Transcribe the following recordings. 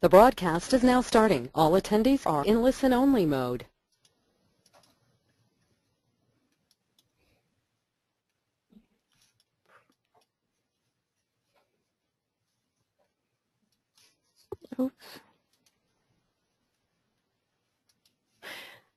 The broadcast is now starting. All attendees are in listen-only mode. Oops.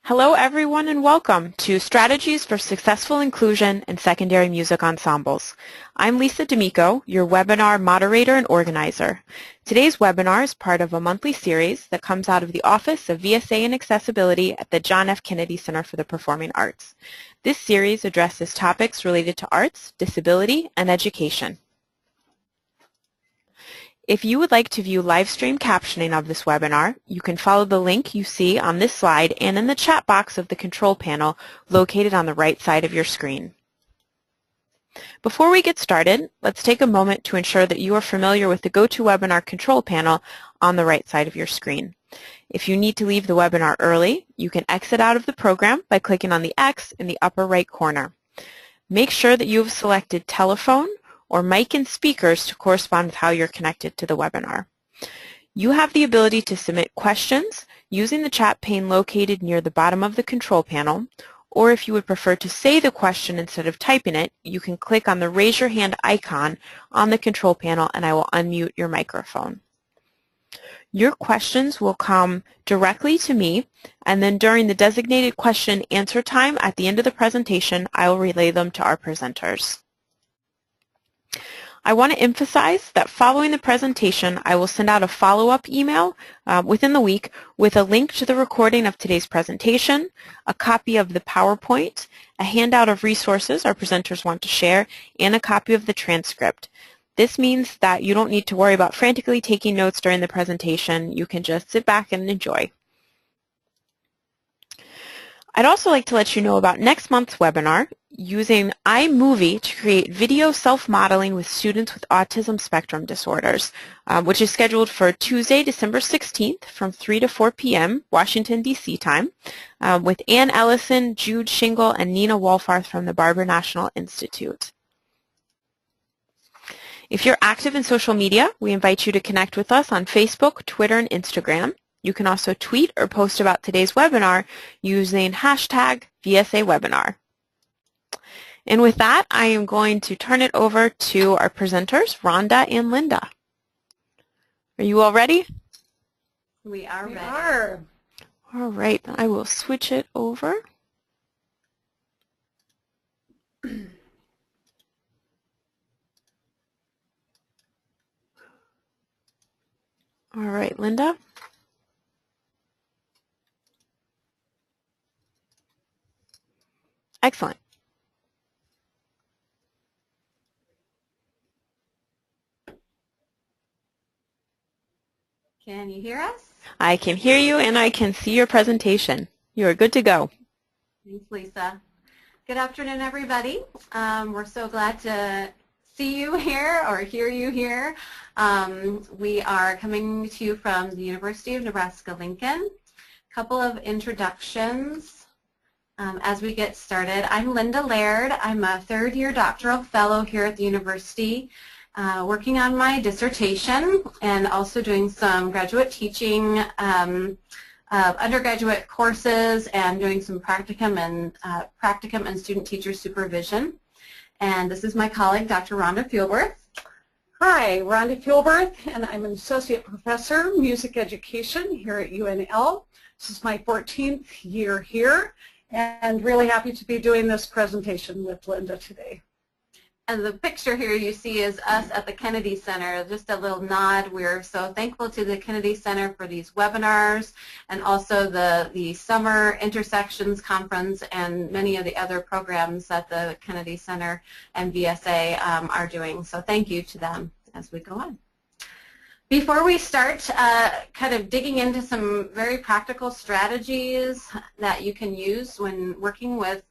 Hello everyone and welcome to Strategies for Successful Inclusion in Secondary Music Ensembles. I'm Lisa D'Amico, your webinar moderator and organizer. Today's webinar is part of a monthly series that comes out of the Office of VSA and Accessibility at the John F. Kennedy Center for the Performing Arts. This series addresses topics related to arts, disability, and education. If you would like to view live stream captioning of this webinar, you can follow the link you see on this slide and in the chat box of the control panel located on the right side of your screen. Before we get started, let's take a moment to ensure that you are familiar with the GoToWebinar control panel on the right side of your screen. If you need to leave the webinar early, you can exit out of the program by clicking on the X in the upper right corner. Make sure that you have selected telephone or mic and speakers to correspond with how you're connected to the webinar. You have the ability to submit questions using the chat pane located near the bottom of the control panel, or if you would prefer to say the question instead of typing it, you can click on the raise your hand icon on the control panel and I will unmute your microphone. Your questions will come directly to me, and then during the designated question and answer time at the end of the presentation, I will relay them to our presenters. I want to emphasize that following the presentation, I will send out a follow-up email within the week with a link to the recording of today's presentation, a copy of the PowerPoint, a handout of resources our presenters want to share, and a copy of the transcript. This means that you don't need to worry about frantically taking notes during the presentation. You can just sit back and enjoy. I'd also like to let you know about next month's webinar, using iMovie to create video self-modeling with students with autism spectrum disorders, which is scheduled for Tuesday, December 16th from 3 to 4 p.m. Washington, D.C. time, with Ann Ellison, Jude Shingle, and Nina Wolfarth from the Barber National Institute. If you're active in social media, we invite you to connect with us on Facebook, Twitter, and Instagram. You can also tweet or post about today's webinar using hashtag VSAWebinar. And with that, I am going to turn it over to our presenters, Rhonda and Linda. Are you all ready? We are ready. All right, I will switch it over. All right, Linda. Excellent. Can you hear us? I can hear you and I can see your presentation. You are good to go. Thanks, Lisa. Good afternoon, everybody. We're so glad to see you here or hear you here. We are coming to you from the University of Nebraska-Lincoln. A couple of introductions. As we get started, I'm Linda Laird. I'm a third-year doctoral fellow here at the university, working on my dissertation and also doing some graduate teaching, undergraduate courses, and doing some practicum and student-teacher supervision. And this is my colleague, Dr. Rhonda Fuelberth. Hi, Rhonda Fuelberth, and I'm an associate professor, music education here at UNL. This is my 14th year here, and really happy to be doing this presentation with Linda today. And the picture here you see is us at the Kennedy Center, just a little nod. We're so thankful to the Kennedy Center for these webinars and also the Summer Intersections Conference and many of the other programs that the Kennedy Center and VSA are doing. So thank you to them as we go on. Before we start kind of digging into some very practical strategies that you can use when working with,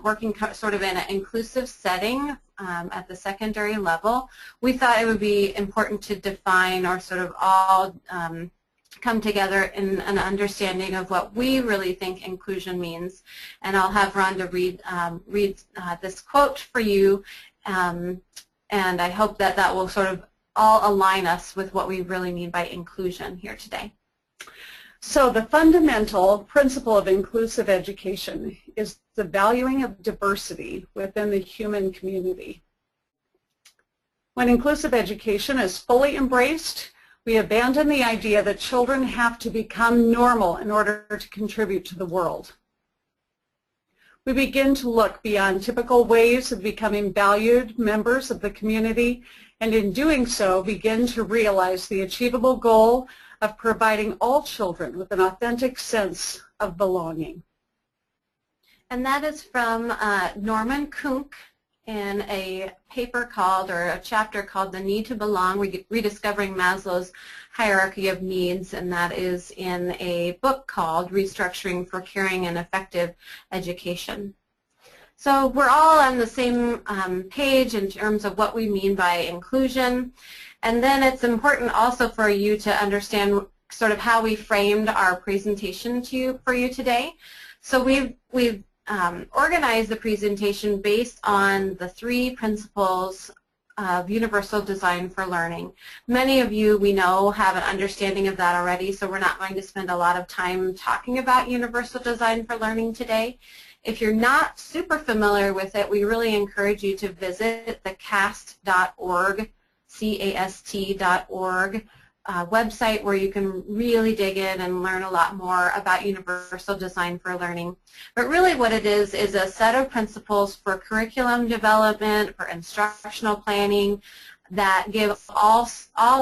working sort of in an inclusive setting at the secondary level, we thought it would be important to define or sort of all come together in an understanding of what we really think inclusion means. And I'll have Rhonda read this quote for you, and I hope that that will sort of all align us with what we really mean by inclusion here today. So the fundamental principle of inclusive education is the valuing of diversity within the human community. When inclusive education is fully embraced, we abandon the idea that children have to become normal in order to contribute to the world. We begin to look beyond typical ways of becoming valued members of the community, and in doing so, begin to realize the achievable goal of providing all children with an authentic sense of belonging. And that is from Norman Kunk in a paper called, or a chapter called, The Need to Belong, Rediscovering Maslow's Hierarchy of Needs, and that is in a book called Restructuring for Caring and Effective Education. So we're all on the same page in terms of what we mean by inclusion. And then it's important also for you to understand sort of how we framed our presentation for you today. So we've organized the presentation based on the 3 principles of universal design for learning. Many of you, we know, have an understanding of that already, so we're not going to spend a lot of time talking about universal design for learning today. If you're not super familiar with it, we really encourage you to visit the cast.org, CAST.org website, where you can really dig in and learn a lot more about universal design for learning. But really what it is a set of principles for curriculum development, for instructional planning, that give all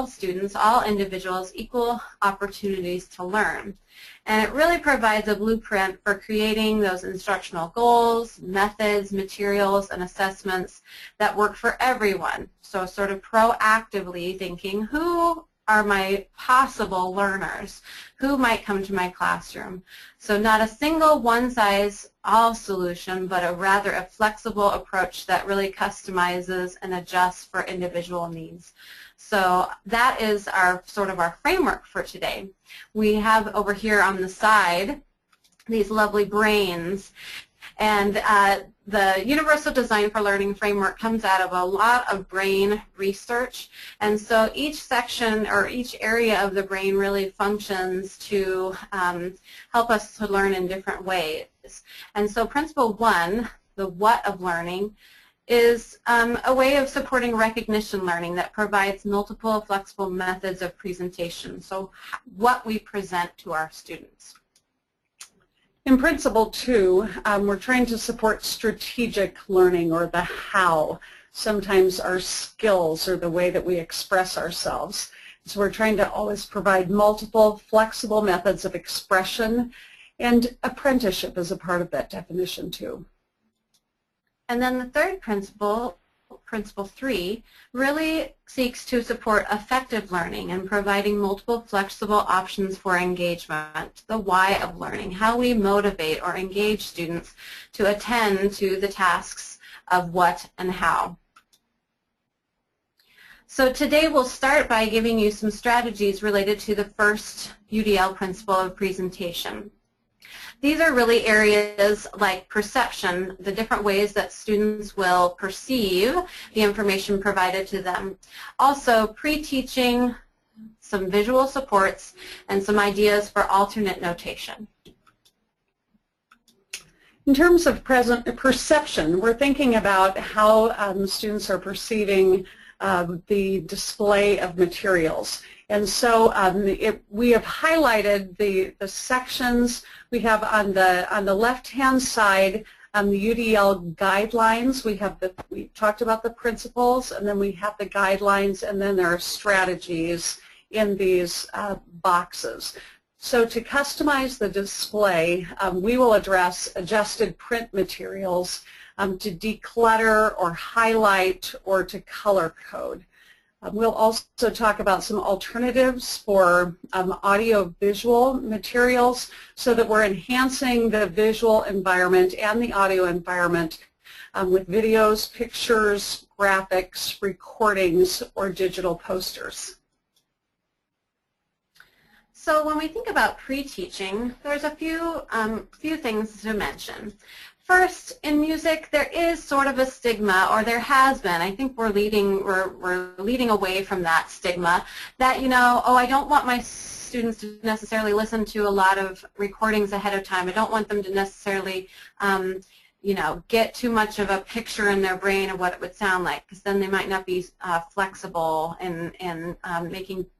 students, all individuals, equal opportunities to learn. And it really provides a blueprint for creating those instructional goals, methods, materials, and assessments that work for everyone. So sort of proactively thinking, who are my possible learners? Who might come to my classroom? So not a single one-size-all solution, but rather a flexible approach that really customizes and adjusts for individual needs. So that is our sort of our framework for today. We have over here on the side these lovely brains, and the Universal Design for Learning framework comes out of a lot of brain research, and so each section or each area of the brain really functions to help us to learn in different ways. And so principle 1, the what of learning, is a way of supporting recognition learning that provides multiple flexible methods of presentation, so what we present to our students. In principle 2, we're trying to support strategic learning, or the how, sometimes our skills or the way that we express ourselves. So we're trying to always provide multiple flexible methods of expression, and apprenticeship is a part of that definition too. And then the third principle, principle 3, really seeks to support effective learning and providing multiple flexible options for engagement, the why of learning, how we motivate or engage students to attend to the tasks of what and how. So today we'll start by giving you some strategies related to the first UDL principle of presentation. These are really areas like perception, the different ways that students will perceive the information provided to them. Also, pre-teaching, some visual supports, and some ideas for alternate notation. In terms of perception, we're thinking about how students are perceiving the display of materials. And so we have highlighted the sections. We have on the left-hand side the UDL guidelines. We talked about the principles, and then we have the guidelines, and then there are strategies in these boxes. So to customize the display, we will address adjusted print materials to declutter or highlight or to color code. We'll also talk about some alternatives for audio-visual materials so that we're enhancing the visual environment and the audio environment with videos, pictures, graphics, recordings, or digital posters. So when we think about pre-teaching, there's a few things to mention. First, in music, there is sort of a stigma, or there has been. I think we're leading away from that stigma. That, you know, oh, I don't want my students to necessarily listen to a lot of recordings ahead of time. I don't want them to necessarily, you know, get too much of a picture in their brain of what it would sound like, because then they might not be flexible in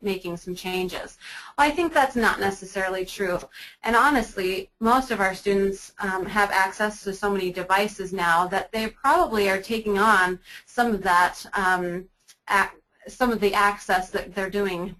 making some changes. Well, I think that's not necessarily true. And honestly, most of our students have access to so many devices now that they probably are taking on some of that, some of the access that they're doing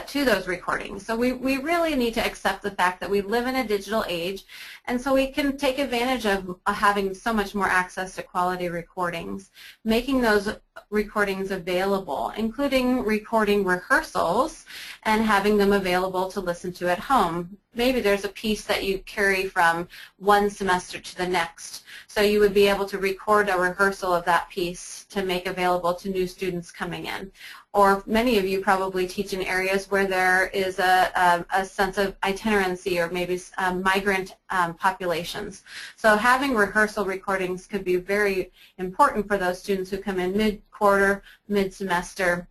to those recordings. So we really need to accept the fact that we live in a digital age, and so we can take advantage of having so much more access to quality recordings, making those recordings available, including recording rehearsals and having them available to listen to at home. Maybe there's a piece that you carry from one semester to the next, so you would be able to record a rehearsal of that piece to make available to new students coming in. Or many of you probably teach in areas where there is a sense of itinerancy, or maybe migrant populations. So having rehearsal recordings could be very important for those students who come in mid-quarter, mid-semester,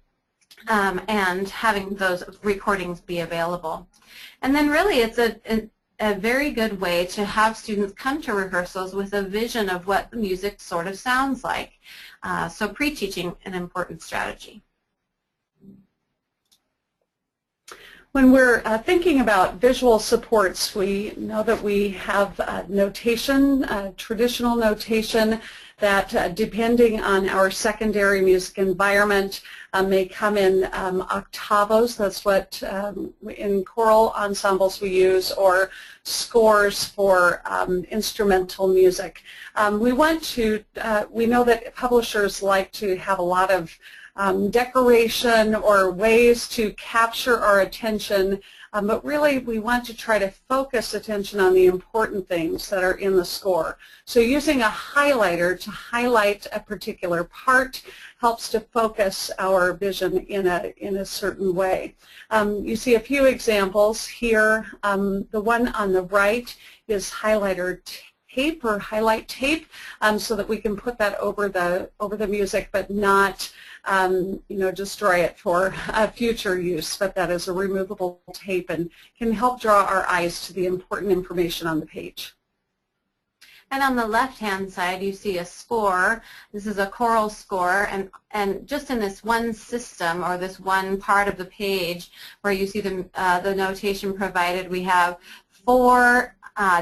and having those recordings be available. And then really it's a very good way to have students come to rehearsals with a vision of what the music sort of sounds like. So pre-teaching, an important strategy. When we're thinking about visual supports, we know that we have notation, traditional notation that depending on our secondary music environment may come in octavos. That's what in choral ensembles we use, or scores for instrumental music. We know that publishers like to have a lot of decoration or ways to capture our attention, but really we want to try to focus attention on the important things that are in the score. So using a highlighter to highlight a particular part helps to focus our vision in a certain way. You see a few examples here. The one on the right is highlighter tape, or highlight tape, so that we can put that over the music, but not you know, destroy it for future use. But that is a removable tape and can help draw our eyes to the important information on the page. And on the left-hand side, you see a score. This is a choral score, and just in this one system, or this one part of the page where you see the notation provided, we have 4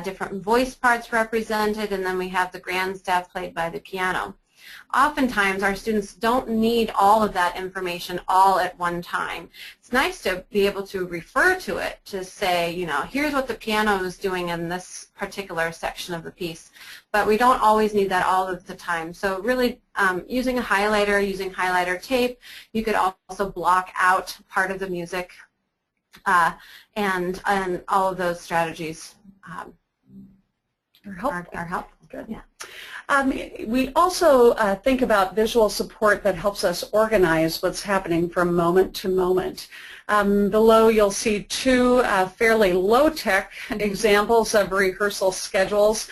different voice parts represented, and then we have the grand staff played by the piano. Oftentimes, our students don't need all of that information all at one time. It's nice to be able to refer to it, to say, you know, here's what the piano is doing in this particular section of the piece. But we don't always need that all of the time. So really, using a highlighter, using highlighter tape, you could also block out part of the music, and all of those strategies are helpful. Good. Yeah. We also think about visual support that helps us organize what's happening from moment to moment. Below you'll see 2 fairly low-tech examples of rehearsal schedules.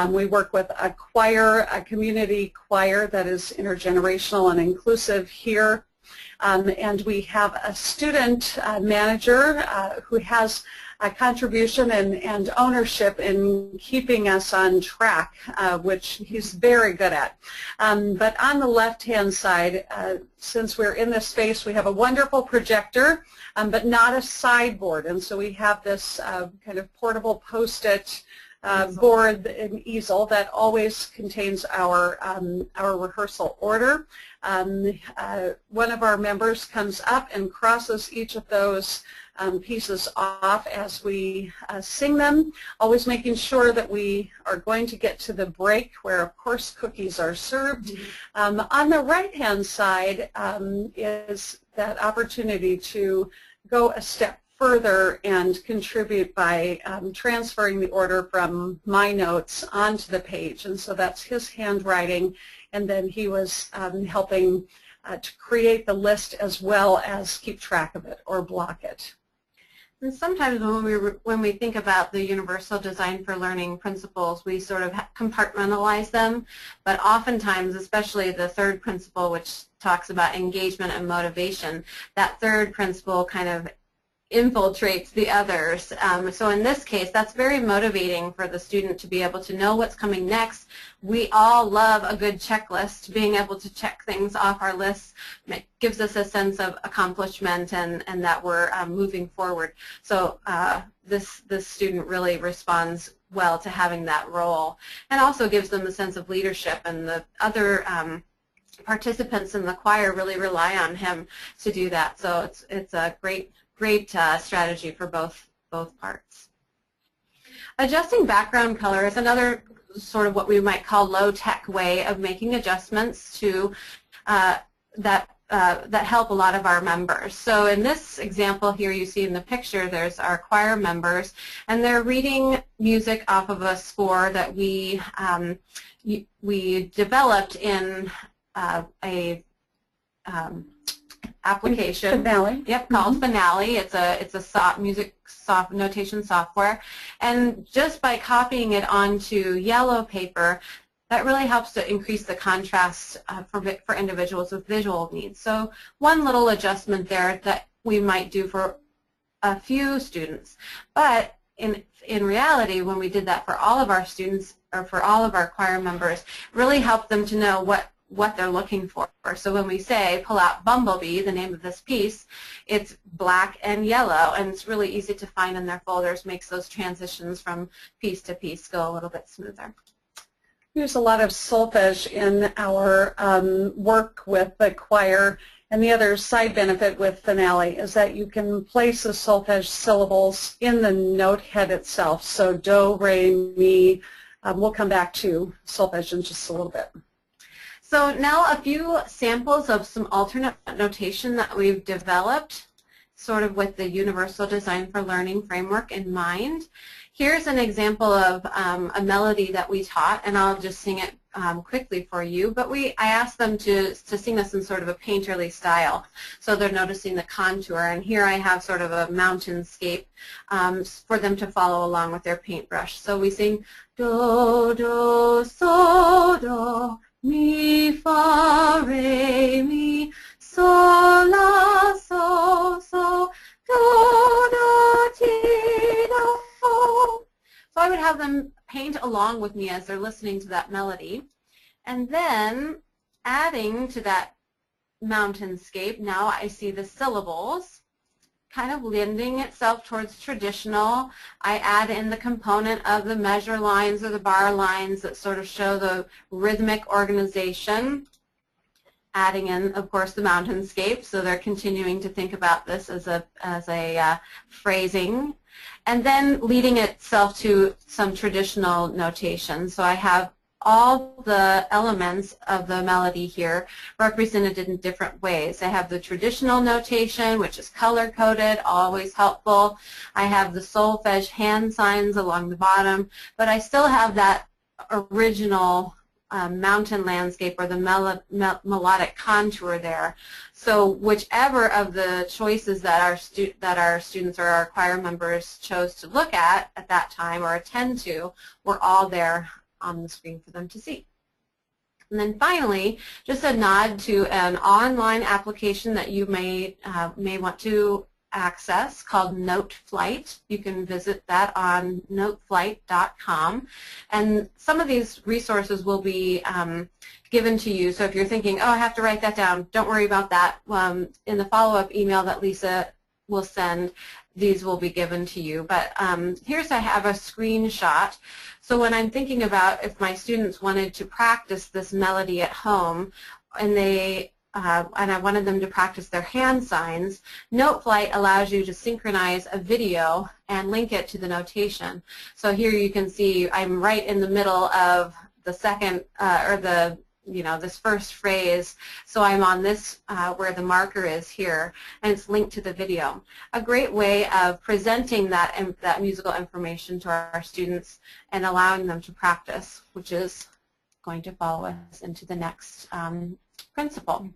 We work with a choir, a community choir that is intergenerational and inclusive here. And we have a student manager who has a contribution and ownership in keeping us on track, which he's very good at. But on the left-hand side, since we're in this space, we have a wonderful projector, but not a sideboard. And so we have this kind of portable post-it board, an easel that always contains our rehearsal order. One of our members comes up and crosses each of those pieces off as we sing them, always making sure that we are going to get to the break where, of course, cookies are served. On the right-hand side is that opportunity to go a step further and contribute by transferring the order from my notes onto the page. And so that's his handwriting, and then he was helping to create the list as well as keep track of it or block it. And sometimes when we think about the universal design for learning principles, we sort of compartmentalize them, but oftentimes, especially the third principle, which talks about engagement and motivation, that third principle kind of infiltrates the others. So in this case, that's very motivating for the student to be able to know what's coming next. We all love a good checklist. Being able to check things off our lists gives us a sense of accomplishment and that we're moving forward. So this student really responds well to having that role, and also gives them a sense of leadership, and the other participants in the choir really rely on him to do that. So it's a great strategy for both parts. Adjusting background color is another sort of what we might call low-tech way of making adjustments to that help a lot of our members. So in this example here you see in the picture, there's our choir members, and they're reading music off of a score that we developed in a application. Finale. Yep, called Finale. It's a music notation software, and just by copying it onto yellow paper, that really helps to increase the contrast for individuals with visual needs. So one little adjustment there that we might do for a few students, but in reality, when we did that for all of our students or for all of our choir members, really helped them to know what they're looking for. So when we say pull out Bumblebee, the name of this piece, it's black and yellow, and it's really easy to find in their folders, makes those transitions from piece to piece go a little bit smoother. We use a lot of solfege in our work with the choir, and the other side benefit with Finale is that you can place the solfege syllables in the note head itself. So do, re, mi. We'll come back to solfege in just a little bit. So now a few samples of some alternate notation that we've developed, sort of with the Universal Design for Learning framework in mind. Here's an example of a melody that we taught, and I'll just sing it quickly for you. But I asked them to sing this in sort of a painterly style, so they're noticing the contour. And here I have sort of a mountainscape for them to follow along with their paintbrush. So we sing do, do, so, do. Mi, fa, re, mi, sol, la, so, so, do, do, ti, do. So I would have them paint along with me as they're listening to that melody. And then adding to that mountainscape, now I see the syllables kind of lending itself towards traditional. I add in the component of the measure lines or the bar lines that sort of show the rhythmic organization, adding in, of course, the mountainscape, so they're continuing to think about this as a phrasing, and then leading itself to some traditional notation. So I have all the elements of the melody here represented in different ways. I have the traditional notation, which is color-coded, always helpful. I have the solfege hand signs along the bottom, but I still have that original mountain landscape or the melodic contour there. So whichever of the choices that our students or our choir members chose to look at that time or attend to were all there on the screen for them to see. And then finally, just a nod to an online application that you may want to access called NoteFlight. You can visit that on noteflight.com, and some of these resources will be given to you. So if you're thinking, oh, I have to write that down, don't worry about that. In the follow-up email that Lisa will send, these will be given to you. But here's I have a screenshot. So when I'm thinking about if my students wanted to practice this melody at home, and I wanted them to practice their hand signs, NoteFlight allows you to synchronize a video and link it to the notation. So here you can see I'm right in the middle of the second, this first phrase, so I'm on this where the marker is here, and it's linked to the video. A great way of presenting that musical information to our students and allowing them to practice, which is going to follow us into the next principle.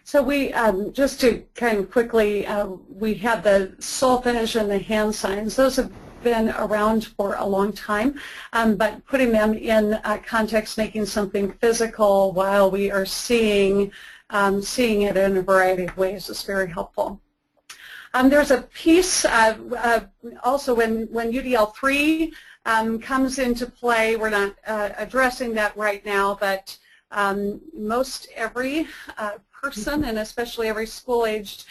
So we, just to kind of quickly, we had the solfege and the hand signs. Those have been around for a long time, but putting them in context, making something physical while we are seeing it in a variety of ways is very helpful. There's a piece also when UDL3 comes into play. We're not addressing that right now, but most every person, and especially every school-aged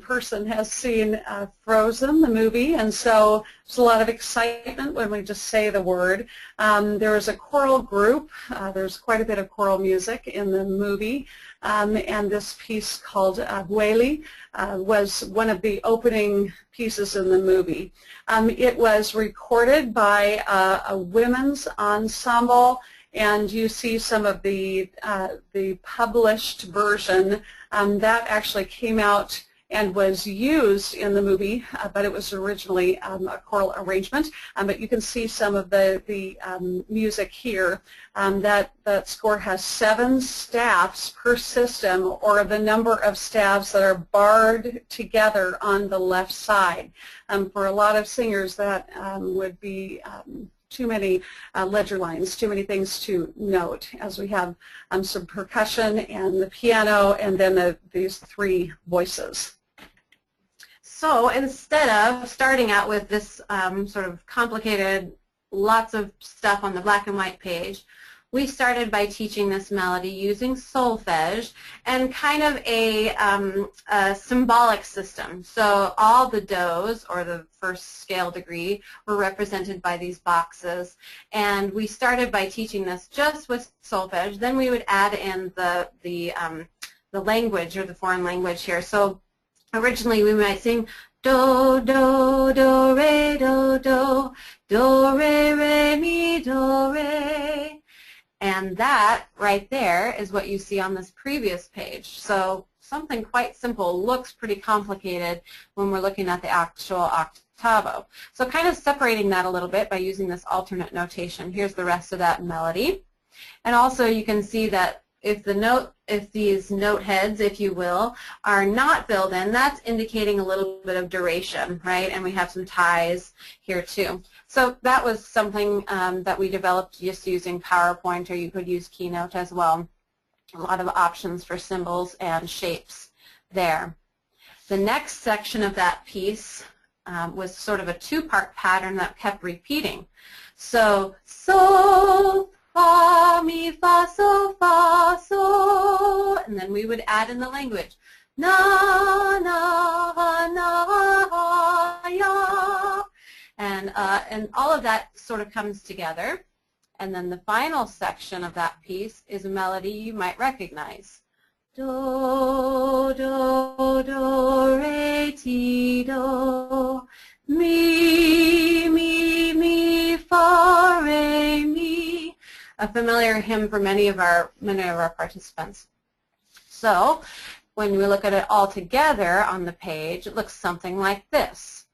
person, has seen Frozen, the movie, and so there's a lot of excitement when we just say the word. There is a choral group. There's quite a bit of choral music in the movie, and this piece called Hueli was one of the opening pieces in the movie. It was recorded by a women's ensemble, and you see some of the published version that actually came out and was used in the movie, but it was originally a choral arrangement. But you can see some of the music here. That score has 7 staffs per system, or the number of staffs that are barred together on the left side. For a lot of singers, that would be too many ledger lines, too many things to note, as we have some percussion and the piano and then these 3 voices. So instead of starting out with this sort of complicated, lots of stuff on the black and white page, we started by teaching this melody using solfege and kind of a symbolic system. So all the do's, or the first scale degree, were represented by these boxes. And we started by teaching this just with solfege. Then we would add in the language, or the foreign language here. So originally we might sing do, do, do, re, do, re, mi, do, re. And that right there is what you see on this previous page. So something quite simple looks pretty complicated when we're looking at the actual octavo. So kind of separating that a little bit by using this alternate notation. Here's the rest of that melody. And also you can see that if these note heads, if you will, are not filled in, that's indicating a little bit of duration, right? And we have some ties here too. So that was something that we developed just using PowerPoint, or you could use Keynote as well. A lot of options for symbols and shapes there. The next section of that piece was sort of a 2-part pattern that kept repeating. So, sol, fa, mi, fa, so, and then we would add in the language. Na, na, na, ya. And all of that sort of comes together. And then the final section of that piece is a melody you might recognize. Do, do, do, re, ti, do, mi, fa, re, mi. A familiar hymn for many of our participants. So when we look at it all together on the page, it looks something like this.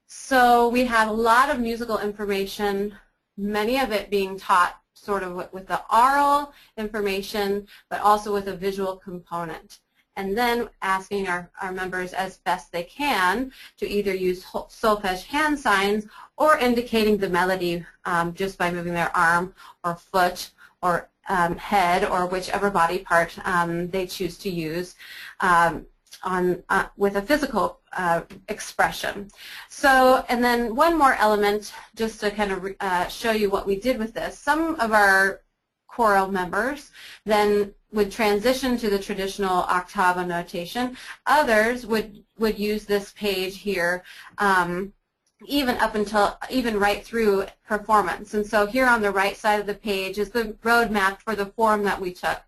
So we have a lot of musical information, many of it being taught sort of with the oral information, but also with a visual component. And then asking our members as best they can to either use solfege hand signs or indicating the melody just by moving their arm or foot or head, or whichever body part they choose to use with a physical expression. So, and then one more element just to kind of show you what we did with this. Some of our choral members then would transition to the traditional octavo notation. Others would use this page here even right through performance. And so here on the right side of the page is the roadmap for the form that we took.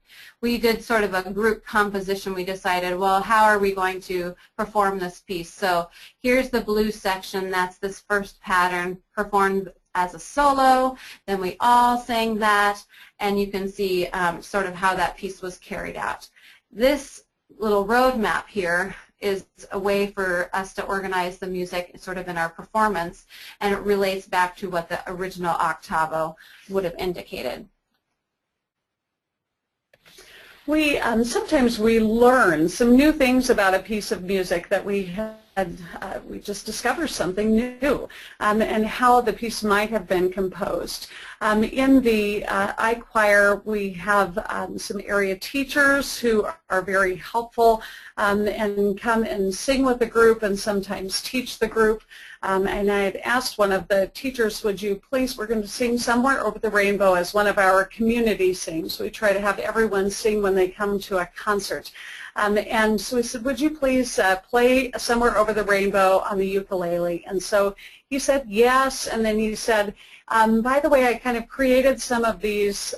We did sort of a group composition. We decided, well, how are we going to perform this piece? So here's the blue section. That's this first pattern performed as a solo. Then we all sang that, and you can see sort of how that piece was carried out. This little roadmap here is a way for us to organize the music sort of in our performance, and it relates back to what the original octavo would have indicated. We sometimes we learn some new things about a piece of music that we had. We just discover something new and how the piece might have been composed. In the I-Choir, we have some area teachers who are very helpful and come and sing with the group and sometimes teach the group. And I had asked one of the teachers, would you please, we're going to sing Somewhere Over the Rainbow as one of our community sings. We try to have everyone sing when they come to a concert. And so we said, would you please play Somewhere Over the Rainbow on the ukulele? And so he said yes, and then he said, by the way, I kind of created some of these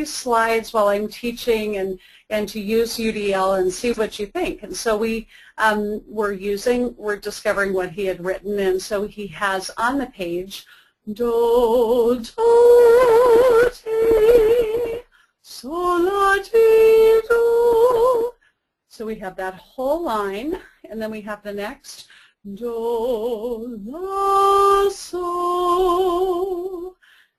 slides while I'm teaching and to use UDL and see what you think. And so we're discovering what he had written, and so he has on the page, do, do, ti, sol, la, ti, do. So we have that whole line, and then we have the next, do, la, sol,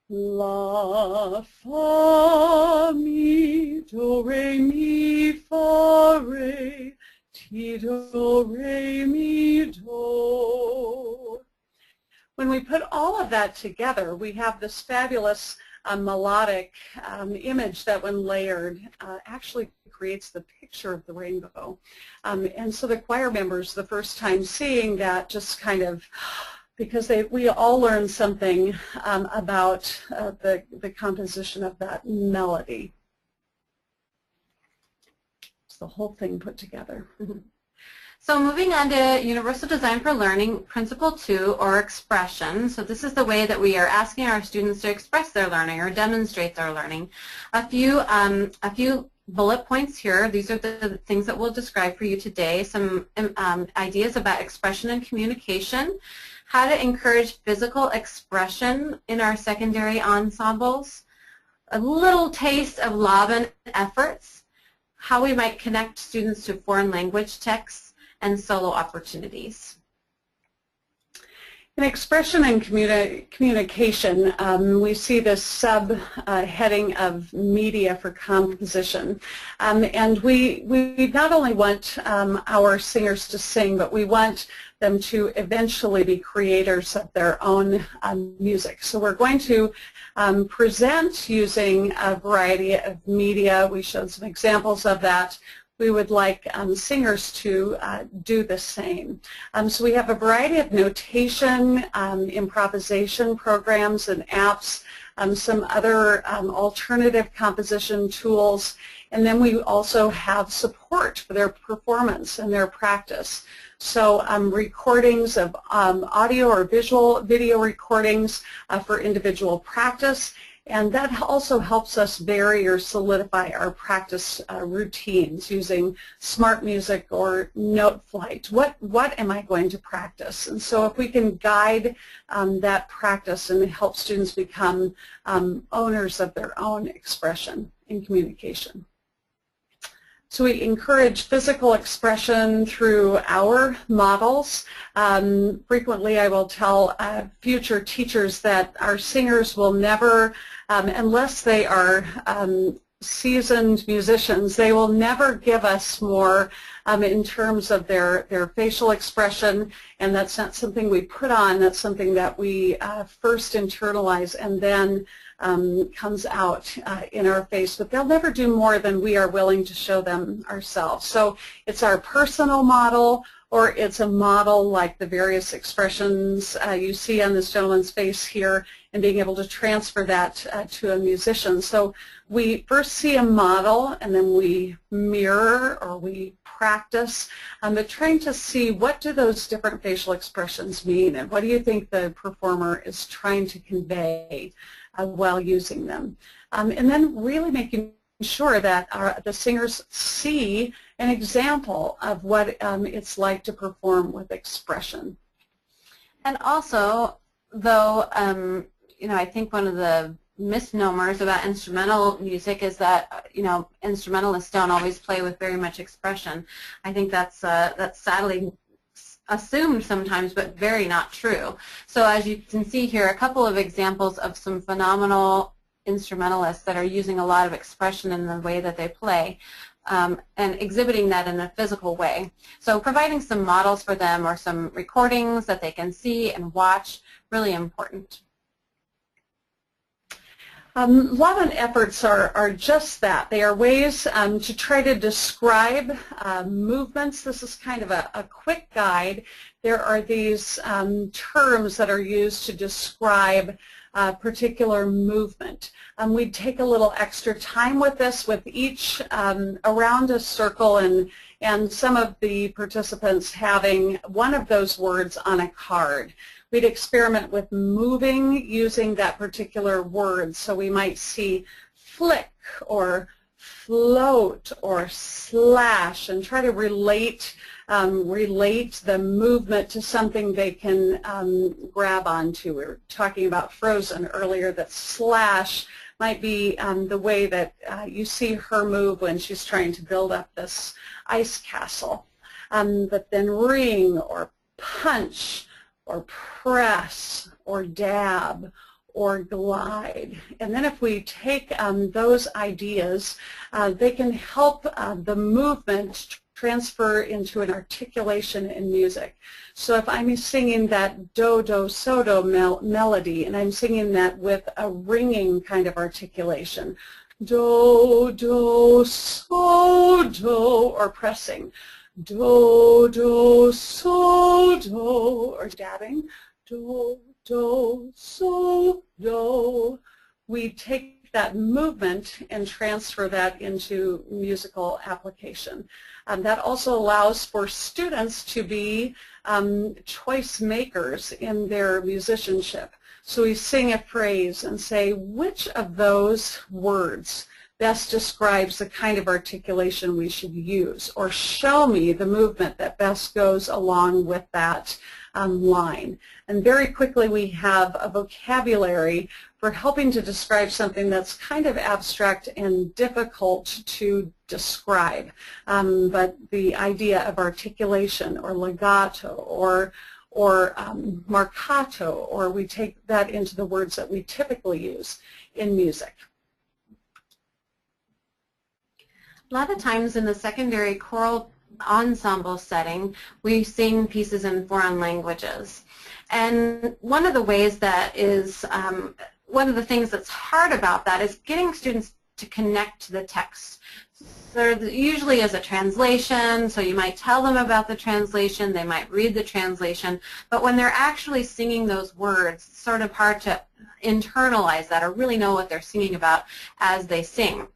la, fa, mi, do, re, mi, fa, re, ti, do, re, mi, do. When we put all of that together, we have this fabulous melodic image that, when layered, actually creates the picture of the rainbow. And so the choir members, the first time seeing that, just kind of, because we all learned something about the composition of that melody. It's the whole thing put together. So moving on to Universal Design for Learning, Principle 2, or expression. So this is the way that we are asking our students to express their learning or demonstrate their learning. A few bullet points here. These are the things that we'll describe for you today. Some ideas about expression and communication, how to encourage physical expression in our secondary ensembles, a little taste of Laban efforts, how we might connect students to foreign language texts, and solo opportunities. In expression and communication, we see this sub-heading of media for composition. And we not only want our singers to sing, but we want them to eventually be creators of their own music. So we're going to present using a variety of media. We showed some examples of that. We would like singers to do the same. So we have a variety of notation, improvisation programs and apps, some other alternative composition tools, and then we also have support for their performance and their practice. So recordings of audio or video recordings for individual practice. And that also helps us vary or solidify our practice routines using smart music or note flight. What am I going to practice? And so if we can guide that practice and help students become owners of their own expression and communication. So we encourage physical expression through our models. Frequently I will tell future teachers that our singers will never, unless they are seasoned musicians, they will never give us more in terms of their facial expression, and that's not something we put on, that's something that we first internalize and then comes out in our face, but they'll never do more than we are willing to show them ourselves. So it's our personal model, or it's a model like the various expressions you see on this gentleman's face here, and being able to transfer that to a musician. So we first see a model, and then we mirror or we practice, but trying to see what do those different facial expressions mean, and what do you think the performer is trying to convey while using them. And then really making sure that the singers see an example of what it's like to perform with expression. And also, though, you know, I think one of the misnomers about instrumental music is that, you know, instrumentalists don't always play with very much expression. I think that's sadly assumed sometimes, but very not true. So as you can see here, a couple of examples of some phenomenal instrumentalists that are using a lot of expression in the way that they play, and exhibiting that in a physical way. So providing some models for them or some recordings that they can see and watch, really important. Love and efforts are just that. They are ways to try to describe movements. This is kind of a quick guide. There are these terms that are used to describe a particular movement. We'd take a little extra time with this, with each around a circle and some of the participants having one of those words on a card. We'd experiment with moving using that particular word. So we might see flick or float or slash and try to relate the movement to something they can grab onto. We were talking about Frozen earlier, that slash might be the way that you see her move when she's trying to build up this ice castle. But then ring or punch or press or dab or glide. And then if we take those ideas, they can help the movement transfer into an articulation in music. So if I'm singing that do-do-so-do melody and I'm singing that with a ringing kind of articulation, do-do-so-do, or pressing, do-do-so-do, or dabbing, do-do-so-do, we take that movement and transfer that into musical application. That also allows for students to be choice makers in their musicianship. So we sing a phrase and say, which of those words best describes the kind of articulation we should use, or show me the movement that best goes along with that line. And very quickly we have a vocabulary for helping to describe something that's kind of abstract and difficult to describe. But the idea of articulation or legato or marcato, or we take that into the words that we typically use in music. A lot of times in the secondary choral ensemble setting, we sing pieces in foreign languages. And one of the ways that is, one of the things that's hard about that is getting students to connect to the text. There usually is a translation, so you might tell them about the translation, they might read the translation, but when they're actually singing those words, it's sort of hard to internalize that or really know what they're singing about as they sing.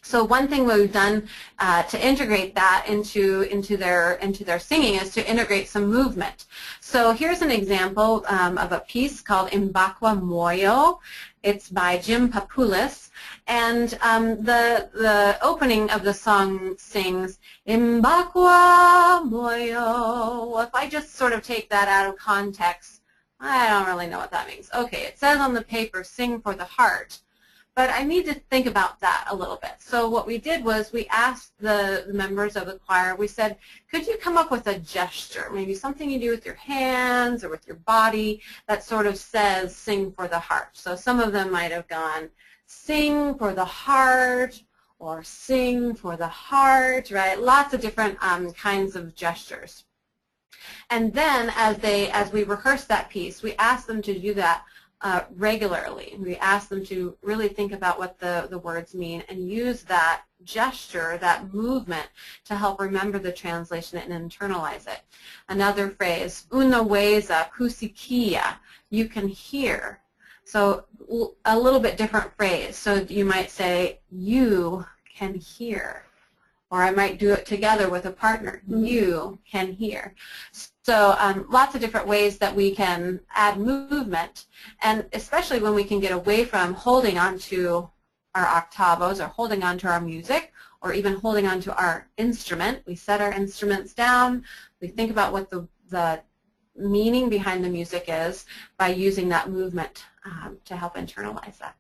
So one thing we've done to integrate that into their singing is to integrate some movement. So here's an example of a piece called Mbakwa Moyo. It's by Jim Papoulis, and the opening of the song sings Mbakwa Moyo. Well, if I just sort of take that out of context, I don't really know what that means. Okay, it says on the paper, sing for the heart. But I need to think about that a little bit. So what we did was we asked the members of the choir, we said, could you come up with a gesture, maybe something you do with your hands or with your body that sort of says sing for the heart. So some of them might have gone, sing for the heart, or sing for the heart, right? Lots of different kinds of gestures. And then as we rehearsed that piece, we asked them to do that regularly. We ask them to really think about what the words mean and use that gesture, that movement, to help remember the translation and internalize it. Another phrase, unaweza kusikia, you can hear. So a little bit different phrase. So you might say, you can hear. Or I might do it together with a partner. You can hear. So lots of different ways that we can add movement, and especially when we can get away from holding on to our octavos or holding on to our music or even holding on to our instrument. We set our instruments down. We think about what the meaning behind the music is by using that movement to help internalize that.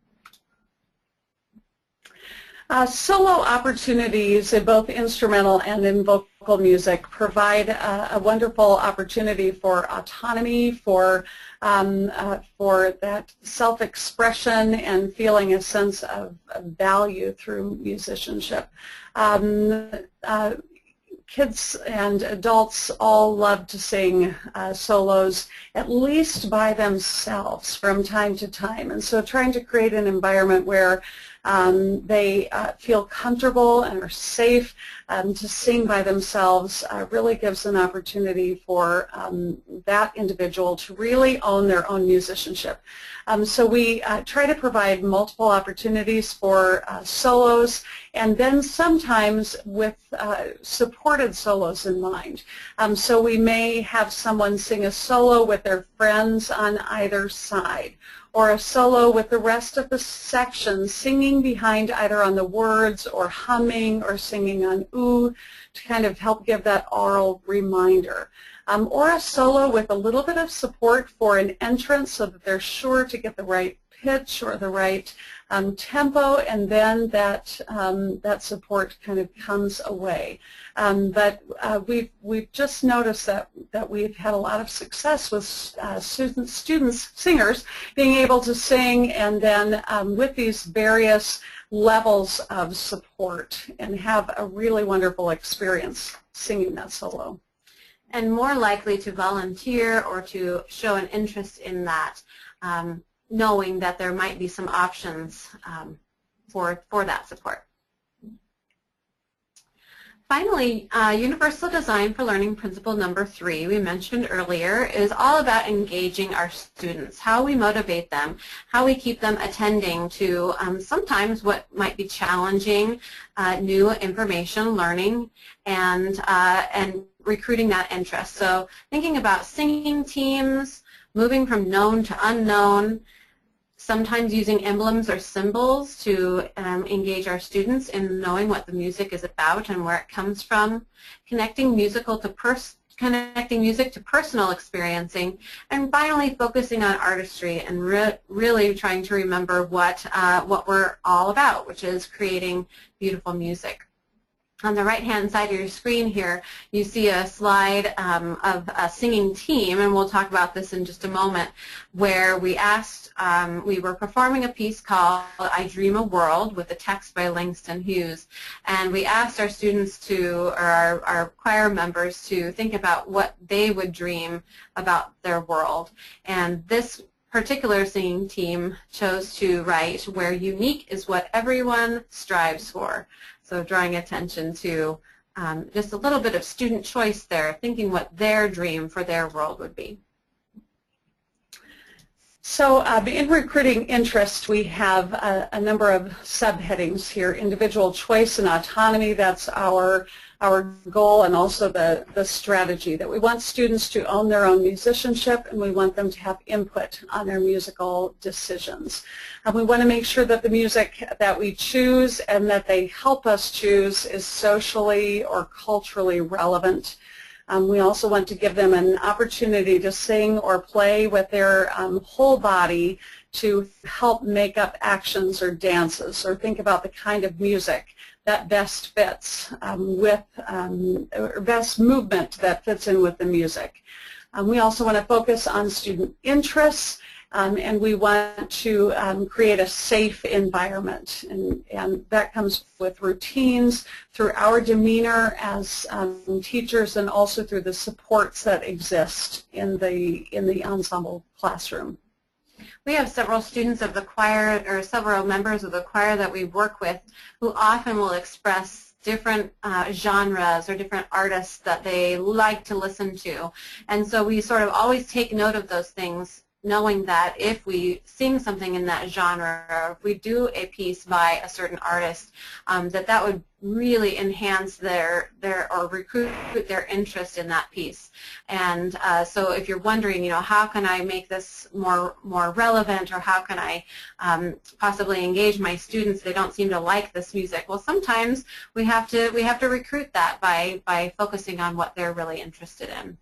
Solo opportunities in both instrumental and in vocal music provide a wonderful opportunity for autonomy, for that self-expression and feeling a sense of value through musicianship. Kids and adults all love to sing solos, at least by themselves from time to time. And so trying to create an environment where they feel comfortable and are safe to sing by themselves really gives an opportunity for that individual to really own their own musicianship. So we try to provide multiple opportunities for solos, and then sometimes with supported solos in mind. So we may have someone sing a solo with their friends on either side, or a solo with the rest of the section singing behind either on the words or humming or singing on ooh to kind of help give that aural reminder. Or a solo with a little bit of support for an entrance so that they're sure to get the right pitch or the right tempo, and then that that support kind of comes away. But we've just noticed that we've had a lot of success with students, singers, being able to sing, and then with these various levels of support, and have a really wonderful experience singing that solo. And more likely to volunteer or to show an interest in that, knowing that there might be some options for that support. Finally, universal design for learning principle number 3, we mentioned earlier, is all about engaging our students, how we motivate them, how we keep them attending to sometimes what might be challenging new information, learning, and recruiting that interest. So thinking about singing teams, moving from known to unknown, sometimes using emblems or symbols to engage our students in knowing what the music is about and where it comes from, connecting music to personal experiencing, and finally focusing on artistry and really trying to remember what we're all about, which is creating beautiful music. On the right-hand side of your screen here, you see a slide of a singing team, and we'll talk about this in just a moment, where we asked, we were performing a piece called I Dream a World with the text by Langston Hughes, and we asked our students to, or our choir members to think about what they would dream about their world. And this particular singing team chose to write, where unique is what everyone strives for. So drawing attention to just a little bit of student choice there, thinking what their dream for their world would be. So in recruiting interest, we have a number of subheadings here. Individual choice and autonomy, that's our goal, and also the strategy, that we want students to own their own musicianship, and we want them to have input on their musical decisions. And we want to make sure that the music that we choose and that they help us choose is socially or culturally relevant. We also want to give them an opportunity to sing or play with their whole body to help make up actions or dances, or think about the kind of music that best fits or best movement that fits in with the music. We also want to focus on student interests, and we want to create a safe environment, and that comes with routines, through our demeanor as teachers, and also through the supports that exist in the ensemble classroom. We have several students of the choir, or several members of the choir that we work with, who often will express different genres or different artists that they like to listen to. And so we sort of always take note of those things, knowing that if we sing something in that genre, or if we do a piece by a certain artist, that would really enhance or recruit their interest in that piece. And so if you're wondering, how can I make this more relevant, or how can I possibly engage my students? They don't seem to like this music. Well, sometimes we have to recruit that by focusing on what they're really interested in.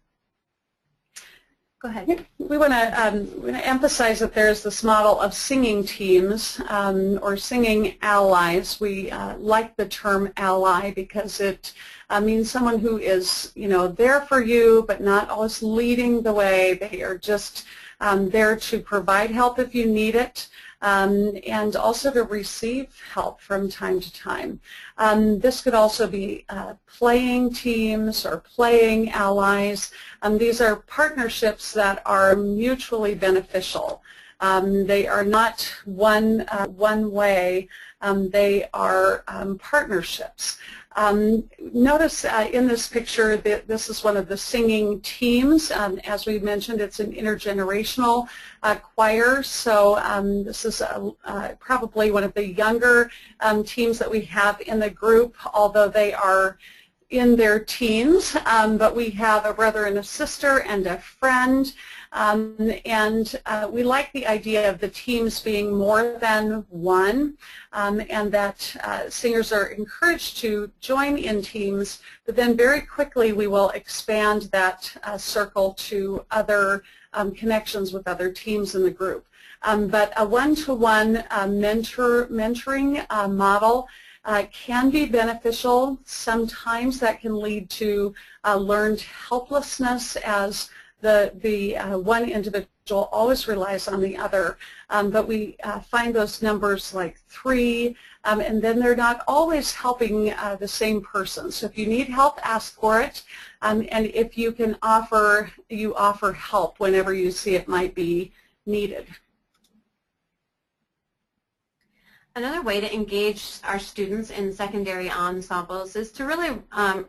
Go ahead. We want to emphasize that there's this model of singing teams or singing allies. We like the term ally because it means someone who is, there for you, but not always leading the way. They are just there to provide help if you need it. And also to receive help from time to time. This could also be playing teams or playing allies. These are partnerships that are mutually beneficial. They are not one way. They are partnerships. Notice in this picture that this is one of the singing teams. As we mentioned, it's an intergenerational choir, so this is probably one of the younger teams that we have in the group, although they are in their teens, but we have a brother and a sister and a friend. We like the idea of the teams being more than one, and that singers are encouraged to join in teams, but then very quickly we will expand that circle to other connections with other teams in the group. But a one-to-one mentoring model can be beneficial. Sometimes that can lead to learned helplessness as the one individual always relies on the other, but we find those numbers like 3, and then they're not always helping the same person. So if you need help, ask for it, and if you can offer help whenever you see it might be needed. Another way to engage our students in secondary ensembles is to really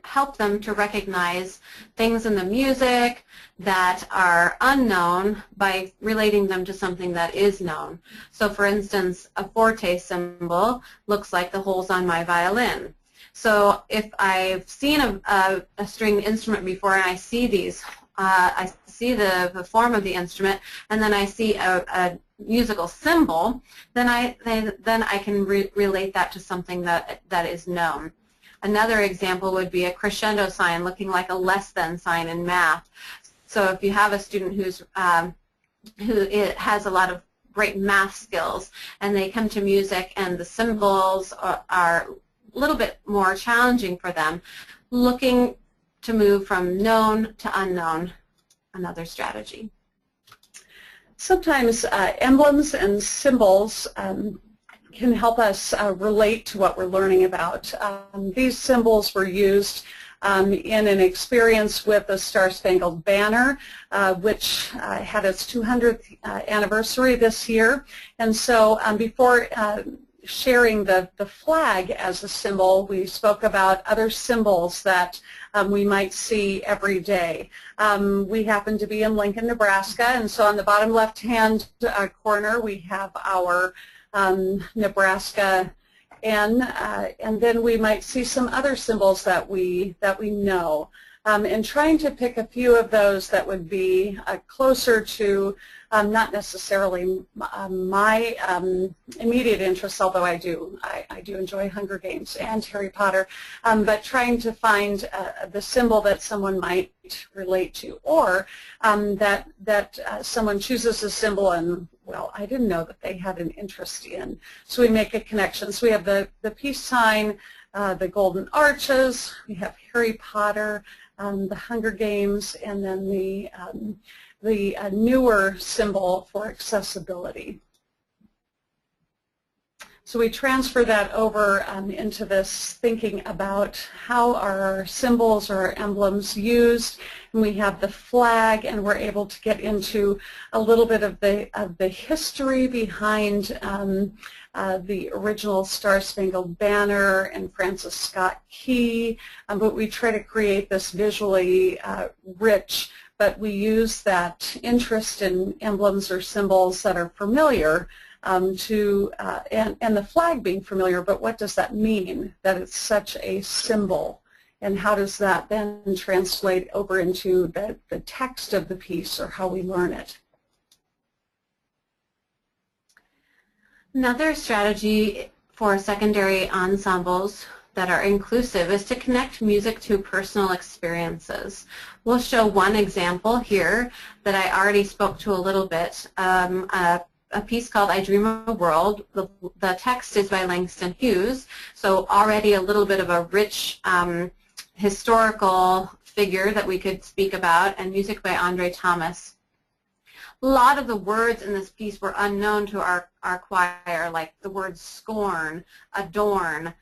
help them to recognize things in the music that are unknown by relating them to something that is known. So for instance, a forte symbol looks like the holes on my violin. So if I've seen a stringed instrument before and I see these, I see the form of the instrument, and then I see a musical symbol, then I can relate that to something that is known. Another example would be a crescendo sign looking like a less than sign in math. So if you have a student who has a lot of great math skills and they come to music and the symbols are a little bit more challenging for them, looking to move from known to unknown, another strategy. Sometimes emblems and symbols can help us relate to what we're learning about. These symbols were used in an experience with the Star-Spangled Banner, which had its 200th anniversary this year. And so before sharing the flag as a symbol, we spoke about other symbols that we might see every day. We happen to be in Lincoln, Nebraska, and so on the bottom left-hand corner we have our Nebraska N, and then we might see some other symbols that we know. And trying to pick a few of those that would be closer to not necessarily my immediate interests, although I do enjoy Hunger Games and Harry Potter, but trying to find the symbol that someone might relate to, or that someone chooses a symbol and, well, I didn't know that they had an interest in. So we make a connection. So we have the peace sign, the golden arches, we have Harry Potter, the Hunger Games, and then the newer symbol for accessibility. So we transfer that over into this thinking about how are our symbols or our emblems used, and we have the flag, and we're able to get into a little bit of the history behind the original Star-Spangled Banner and Francis Scott Key, but we try to create this visually rich, but we use that interest in emblems or symbols that are familiar and the flag being familiar, but what does that mean, that it's such a symbol, and how does that then translate over into the text of the piece or how we learn it? Another strategy for secondary ensembles that are inclusive is to connect music to personal experiences. We'll show one example here that I already spoke to a little bit, a piece called I Dream of a World. The text is by Langston Hughes, so already a little bit of a rich historical figure that we could speak about, and music by Andre Thomas. A lot of the words in this piece were unknown to our choir, like the words scorn, adorn,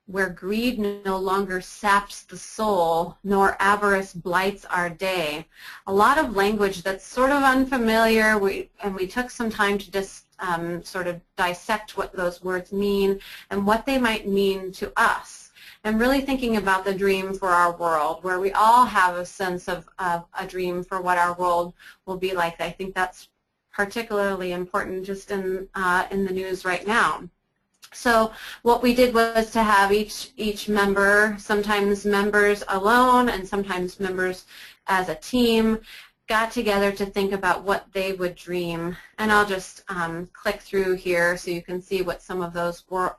where greed no longer saps the soul, nor avarice blights our day. A lot of language that's sort of unfamiliar, and we took some time to just sort of dissect what those words mean and what they might mean to us. And really thinking about the dream for our world, where we all have a sense of a dream for what our world will be like. I think that's particularly important just in the news right now. So what we did was to have each member, sometimes members alone and sometimes members as a team, got together to think about what they would dream. And I'll just click through here so you can see what some of those were.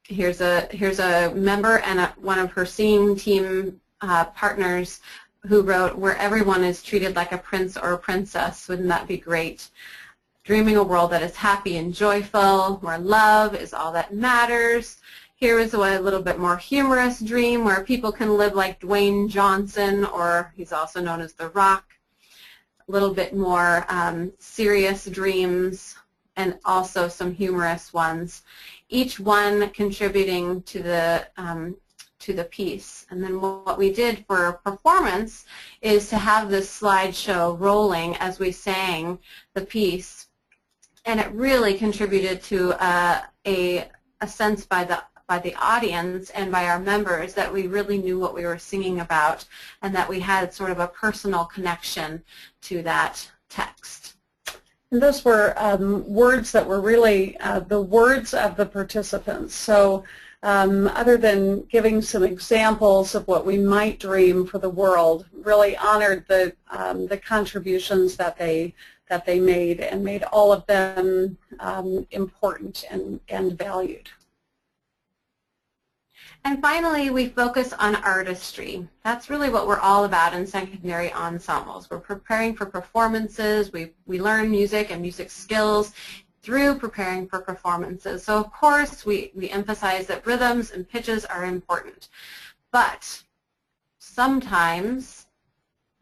Here's a member and one of her singing team partners who wrote, where everyone is treated like a prince or a princess. Wouldn't that be great? Dreaming a world that is happy and joyful, where love is all that matters. Here is a little bit more humorous dream where people can live like Dwayne Johnson, or he's also known as The Rock. A little bit more serious dreams and also some humorous ones, each one contributing to the piece. And then what we did for performance is to have this slideshow rolling as we sang the piece, and it really contributed to a sense by the audience and by our members that we really knew what we were singing about and that we had sort of a personal connection to that text. And those were words that were really the words of the participants. So other than giving some examples of what we might dream for the world, really honored the contributions that they made and made all of them important and valued. And finally, we focus on artistry. That's really what we're all about in secondary ensembles. We're preparing for performances. We learn music and music skills through preparing for performances. So of course, we emphasize that rhythms and pitches are important. But sometimes,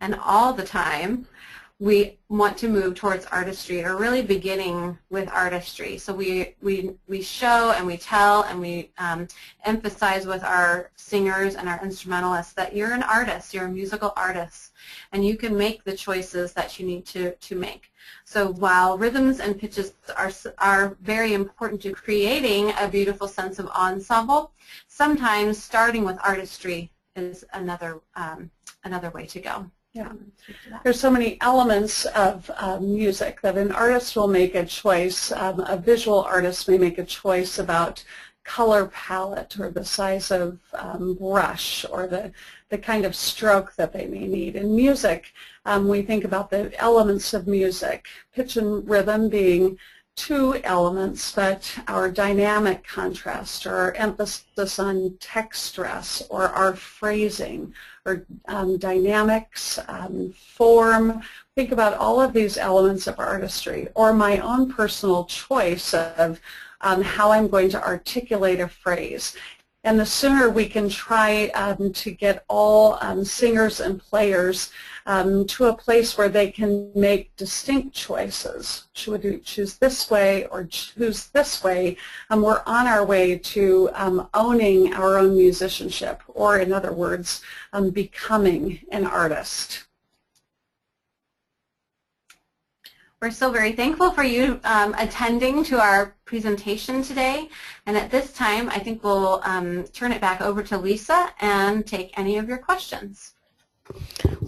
and all the time, we want to move towards artistry, or really beginning with artistry. So we show and we tell and we emphasize with our singers and our instrumentalists that you're an artist, you're a musical artist, and you can make the choices that you need to make. So while rhythms and pitches are very important to creating a beautiful sense of ensemble, sometimes starting with artistry is another way to go. Yeah, there's so many elements of music that an artist will make a choice. A visual artist may make a choice about color palette or the size of brush or the kind of stroke that they may need. In music, we think about the elements of music, pitch and rhythm being two elements, but our dynamic contrast or our emphasis on text stress or our phrasing or dynamics, form. Think about all of these elements of artistry, or my own personal choice of how I'm going to articulate a phrase. And the sooner we can try to get all singers and players to a place where they can make distinct choices. Should we choose this way or choose this way? We're on our way to owning our own musicianship, or in other words, becoming an artist. We're so very thankful for you attending to our presentation today. And at this time, I think we'll turn it back over to Lisa and take any of your questions.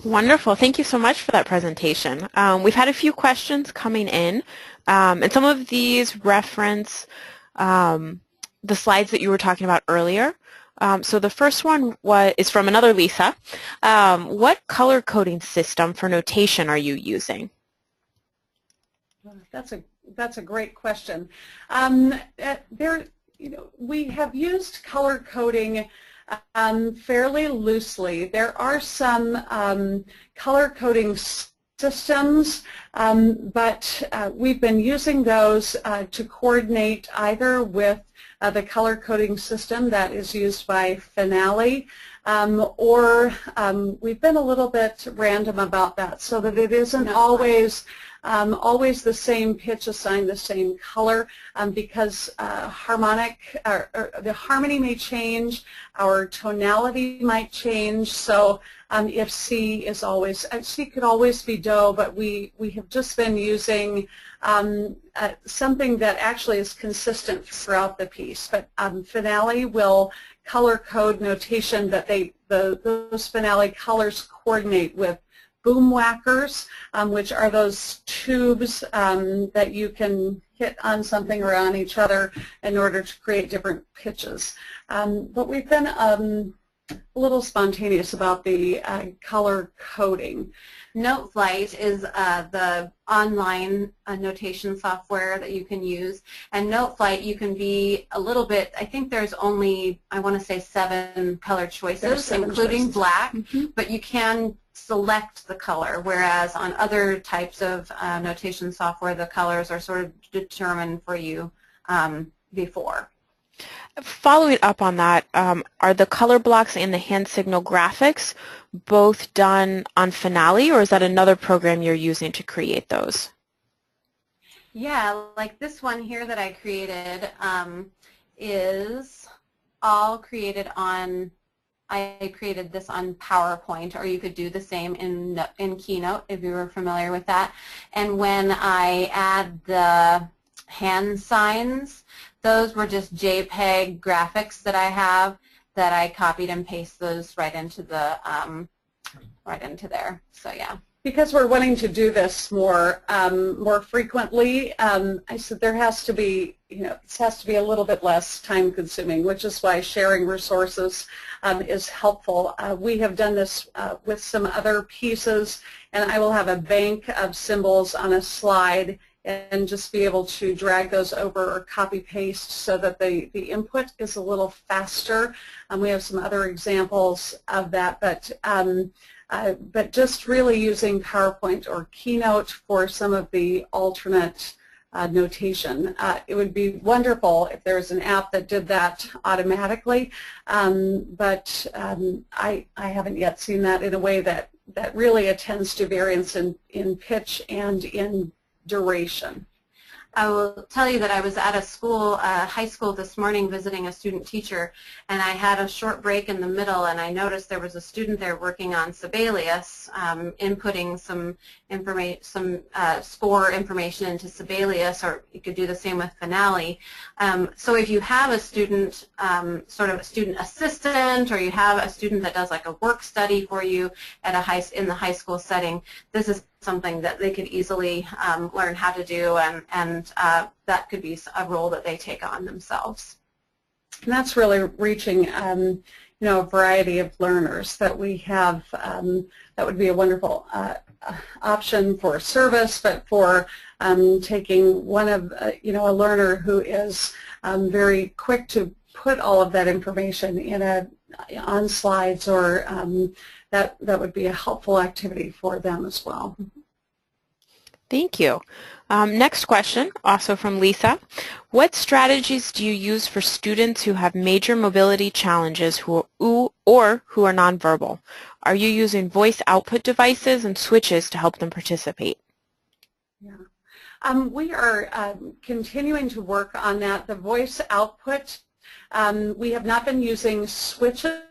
Wonderful. Thank you so much for that presentation. We've had a few questions coming in, and some of these reference the slides that you were talking about earlier. So the first one is from another Lisa. What color coding system for notation are you using? That's a great question. we have used color coding fairly loosely. There are some color coding systems, but we've been using those to coordinate either with the color coding system that is used by Finale, or we've been a little bit random about that so that it isn't always the same pitch assigned the same color, because the harmony may change, our tonality might change. So if C could always be Do, but we have just been using something that actually is consistent throughout the piece. But Finale will color code notation that those Finale colors coordinate with boom whackers, which are those tubes that you can hit on something or on each other in order to create different pitches. But we've been a little spontaneous about the color coding. Noteflight is the online notation software that you can use. And Noteflight, you can be a little bit, I think there's only, I want to say 7 color choices, including black, but you can select the color, whereas on other types of notation software, the colors are sort of determined for you before. Following up on that, are the color blocks and the hand signal graphics both done on Finale, or is that another program you're using to create those? Yeah, like this one here that I created is all created on, I created this on PowerPoint, or you could do the same in Keynote if you were familiar with that. And when I add the hand signs, those were just JPEG graphics that I have that I copied and pasted those right into the right into there. So yeah. Because we're wanting to do this more frequently, I said there has to be, this has to be a little bit less time consuming, which is why sharing resources is helpful. We have done this with some other pieces, and I will have a bank of symbols on a slide and just be able to drag those over or copy paste so that the input is a little faster. We have some other examples of that, but just really using PowerPoint or Keynote for some of the alternate notation. It would be wonderful if there was an app that did that automatically, but I haven't yet seen that in a way that really attends to variance in pitch and in duration. I will tell you that I was at a school, high school this morning visiting a student teacher, and I had a short break in the middle, and I noticed there was a student there working on Sibelius, inputting some score information into Sibelius, or you could do the same with Finale. So if you have a student, sort of a student assistant, or you have a student that does like a work study for you at in the high school setting, this is something that they could easily learn how to do, and that could be a role that they take on themselves. And that's really reaching a variety of learners that we have. That would be a wonderful option for service, but for taking one of a learner who is very quick to put all of that information on slides, or that would be a helpful activity for them as well. Thank you. Next question, also from Lisa. What strategies do you use for students who have major mobility challenges or who are nonverbal? Are you using voice output devices and switches to help them participate? Yeah. We are continuing to work on that. The voice output, we have not been using switches,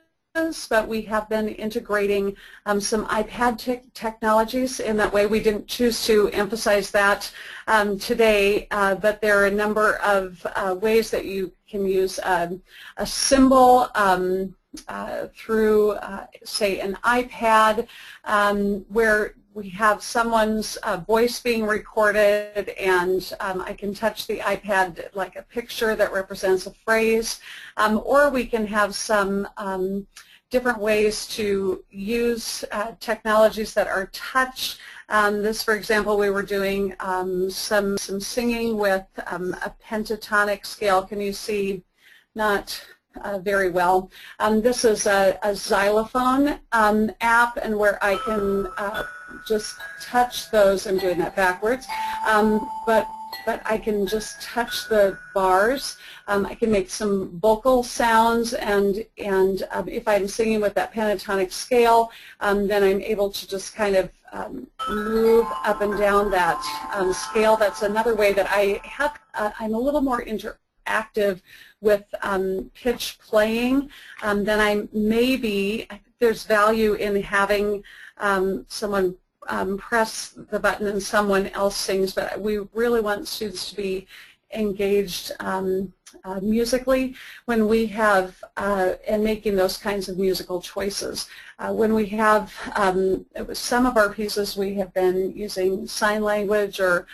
but we have been integrating some iPad technologies. In that way, we didn't choose to emphasize that today, but there are a number of ways that you can use a symbol through, say, an iPad, where we have someone's voice being recorded, and I can touch the iPad like a picture that represents a phrase, or we can have some different ways to use technologies that are touch. This, for example, we were doing some singing with a pentatonic scale. Can you see not very well. This is a xylophone app, and where I can just touch those. I'm doing that backwards, but I can just touch the bars. I can make some vocal sounds, and if I'm singing with that pentatonic scale, then I'm able to just kind of move up and down that scale. That's another way that I have. I'm a little more interactive with pitch playing than I may be. I think there's value in having someone press the button and someone else sings, but we really want students to be engaged musically when we have and making those kinds of musical choices. When we have some of our pieces, we have been using sign language or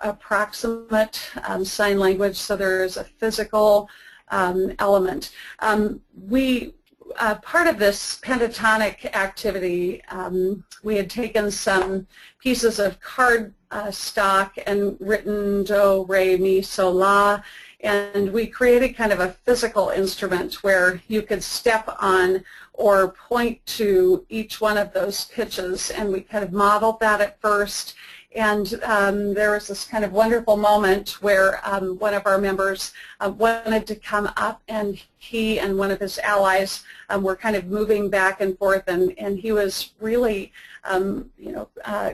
approximate sign language, so there is a physical element. Part of this pentatonic activity, we had taken some pieces of card stock and written do, re, mi, so, la, and we created kind of a physical instrument where you could step on or point to each one of those pitches, and we kind of modeled that at first. And there was this kind of wonderful moment where one of our members wanted to come up, and he and one of his allies were kind of moving back and forth, and he was really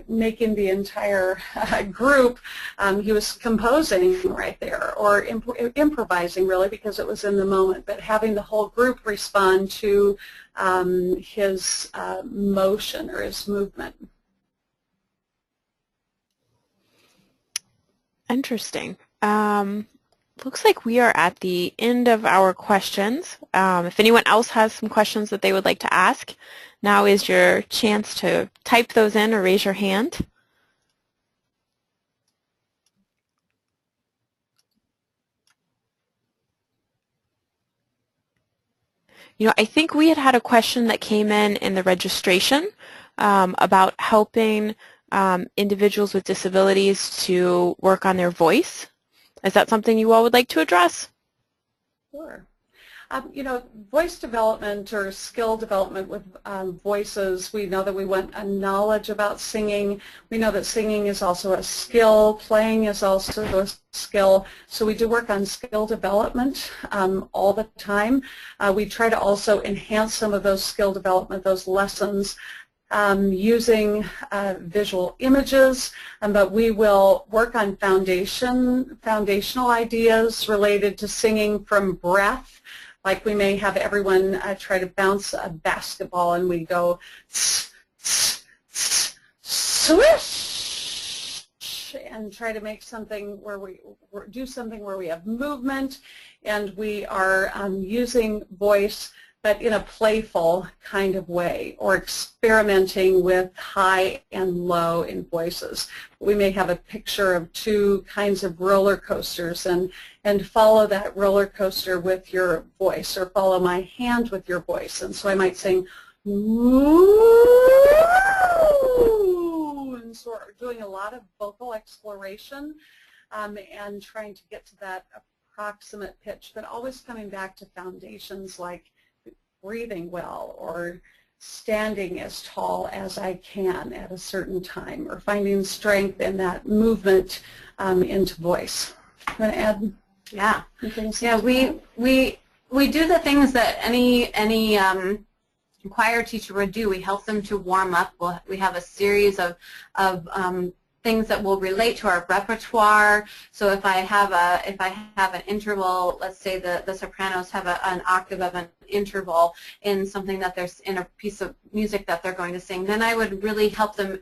making the entire group, he was composing right there, or improvising really, because it was in the moment, but having the whole group respond to his motion or his movement. Interesting. Looks like we are at the end of our questions. If anyone else has some questions that they would like to ask, now is your chance to type those in or raise your hand. I think we had a question that came in the registration about helping individuals with disabilities to work on their voice. Is that something you all would like to address? Sure. Voice development or skill development with voices, we know that we want a knowledge about singing. We know that singing is also a skill. Playing is also a skill. So we do work on skill development all the time. We try to also enhance some of those skill development, those lessons, using visual images, but we will work on foundational ideas related to singing from breath. Like we may have everyone try to bounce a basketball, and we go swish, and try to make something where we do something where we have movement, and we are using voice, but in a playful kind of way, or experimenting with high and low in voices. We may have a picture of two kinds of roller coasters, and follow that roller coaster with your voice, or follow my hand with your voice. And so I might sing, ooh, and so we're doing a lot of vocal exploration and trying to get to that approximate pitch, but always coming back to foundations like breathing well, or standing as tall as I can at a certain time, or finding strength in that movement into voice. You want to add? Yeah. Yeah. We do the things that any choir teacher would do. We help them to warm up. We have a series of things that will relate to our repertoire. So if I have an interval, let's say the sopranos have an octave of an interval in something that there's in a piece of music that they're going to sing, then I would really help them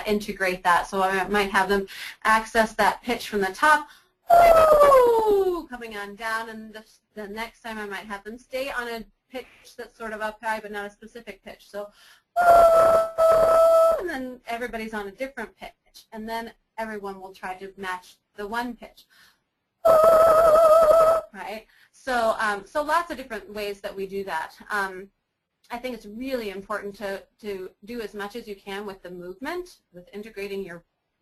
integrate that. So I might have them access that pitch from the top, ooh, coming on down, and the next time I might have them stay on a pitch that's sort of up high but not a specific pitch. So and then everybody's on a different pitch, and then everyone will try to match the one pitch. Right? So so lots of different ways that we do that. I think it's really important to do as much as you can with the movement, with integrating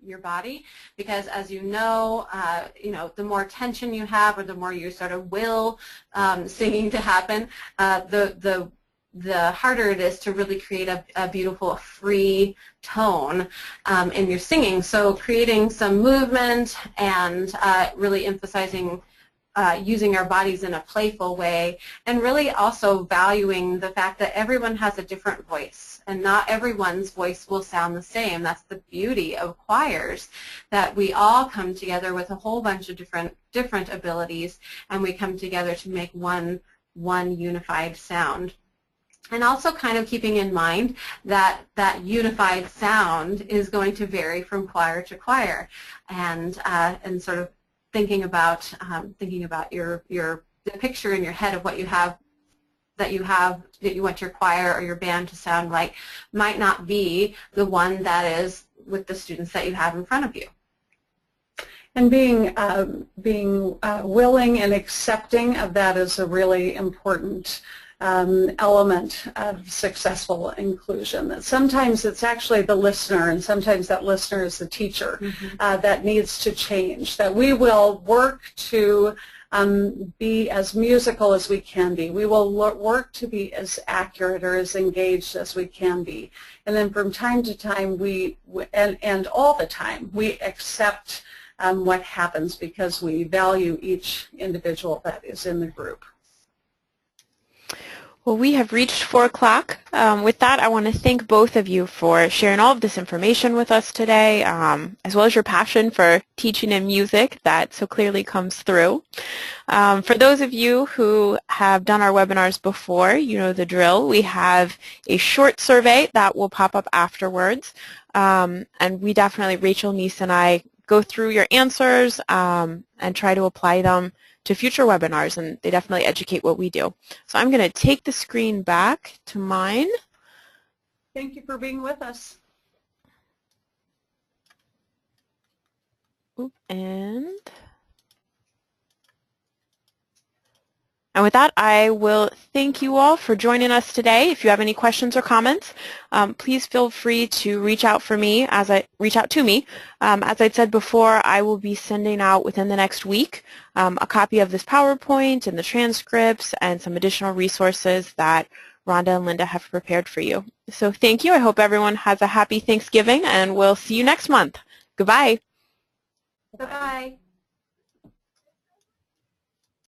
your body, because as you know, the more tension you have, or the more you sort of will singing to happen, the harder it is to really create a beautiful, free tone in your singing. So creating some movement and really emphasizing using our bodies in a playful way, and really also valuing the fact that everyone has a different voice, and not everyone's voice will sound the same. That's the beauty of choirs, that we all come together with a whole bunch of different abilities, and we come together to make one unified sound. And also kind of keeping in mind that that unified sound is going to vary from choir to choir, and sort of thinking about the picture in your head of what you have that you want your choir or your band to sound like might not be the one that is with the students that you have in front of you. And being willing and accepting of that is a really important element of successful inclusion. That sometimes it's actually the listener, and sometimes that listener is the teacher, that needs to change. That we will work to be as musical as we can be. We will work to be as accurate or as engaged as we can be. And then from time to time, and all the time, we accept what happens, because we value each individual that is in the group. Well, we have reached 4 o'clock. With that, I want to thank both of you for sharing all of this information with us today, as well as your passion for teaching and music that so clearly comes through. For those of you who have done our webinars before, you know the drill. We have a short survey that will pop up afterwards, and we definitely, Rachel, Mies, and I, go through your answers and try to apply them to future webinars, and they definitely educate what we do. So I'm going to take the screen back to mine. Thank you for being with us. And with that, I will thank you all for joining us today. If you have any questions or comments, please feel free to reach out to me. As I said before, I will be sending out within the next week a copy of this PowerPoint and the transcripts and some additional resources that Rhonda and Linda have prepared for you. So thank you. I hope everyone has a happy Thanksgiving, and we'll see you next month. Goodbye. Bye-bye.